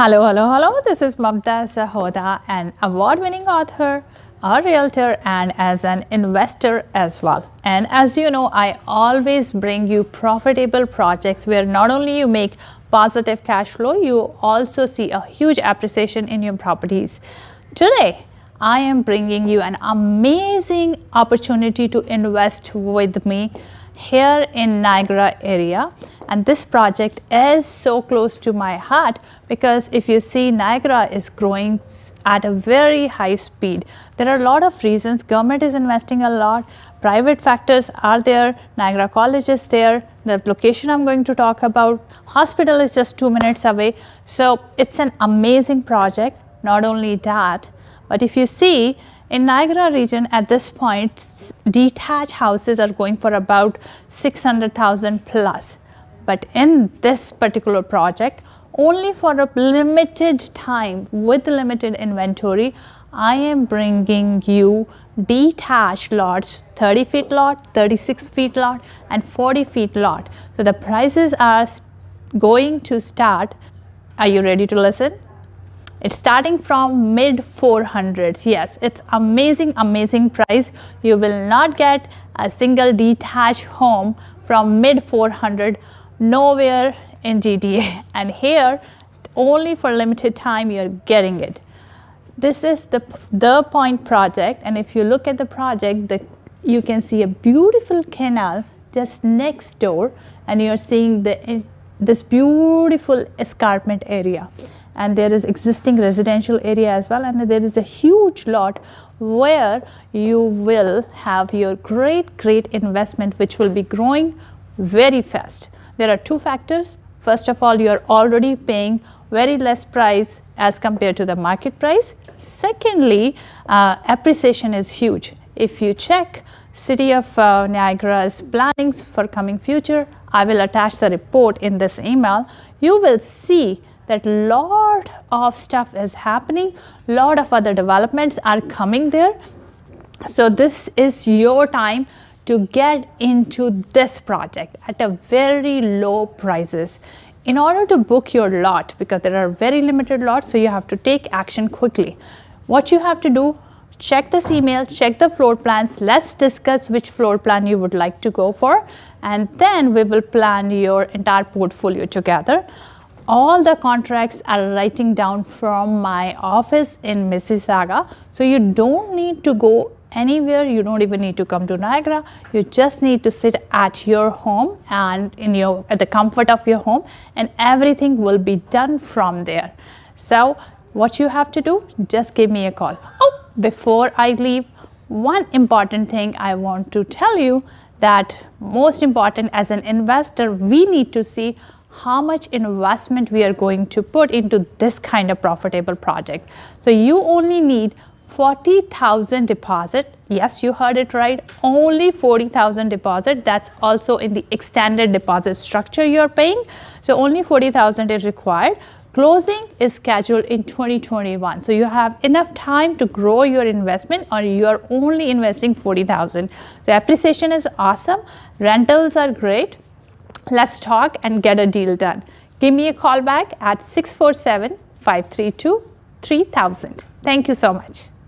Hello, hello, hello. This is Mamta Sahoda, an award-winning author, a realtor, and as an investor as well. And as you know, I always bring you profitable projects where not only you make positive cash flow, you also see a huge appreciation in your properties. Today, I am bringing you an amazing opportunity to invest with me here in Niagara area, and this project is so close to my heart because if you see, Niagara is growing at a very high speed. There are a lot of reasons. Government is investing a lot, private factors are there, Niagara College is there, the location I'm going to talk about, hospital is just 2 minutes away. So it's an amazing project. Not only that, but if you see, in Niagara region at this point, detached houses are going for about 600,000 plus. But in this particular project, only for a limited time with limited inventory, I am bringing you detached lots, 30 feet lot, 36 feet lot, and 40 feet lot. So the prices are going to start. Are you ready to listen? It's starting from mid 400s. Yes, it's amazing price. You will not get a single detached home from mid 400 nowhere in GTA, and here only for limited time you're getting it. This is the Point project, and if you look at the project, you can see a beautiful canal just next door, and you're seeing this beautiful escarpment area. And there is existing residential area as well, and there is a huge lot where you will have your great investment which will be growing very fast. There are two factors. First of all, you are already paying very less price as compared to the market price. Secondly, appreciation is huge. If you check City of Niagara's plannings for coming future, I will attach the report in this email. You will see that lot of stuff is happening, lot of other developments are coming there. So this is your time to get into this project at a very low prices. In order to book your lot, because there are very limited lots, so you have to take action quickly. What you have to do, check this email, check the floor plans, let's discuss which floor plan you would like to go for, and then we will plan your entire portfolio together. All the contracts are writing down from my office in Mississauga, so you don't need to go anywhere. You don't even need to come to Niagara. You just need to sit at your home and at the comfort of your home, and everything will be done from there. So what you have to do, just give me a call. Oh, before I leave, one important thing I want to tell you, that most important as an investor, we need to see how much investment we are going to put into this kind of profitable project. So you only need 40,000 deposit. Yes, you heard it right, only 40,000 deposit. That's also in the extended deposit structure you're paying. So only 40,000 is required. Closing is scheduled in 2021. So you have enough time to grow your investment, or you are only investing 40,000. So appreciation is awesome. Rentals are great. Let's talk and get a deal done. Give me a call back at 647-532-3000. Thank you so much.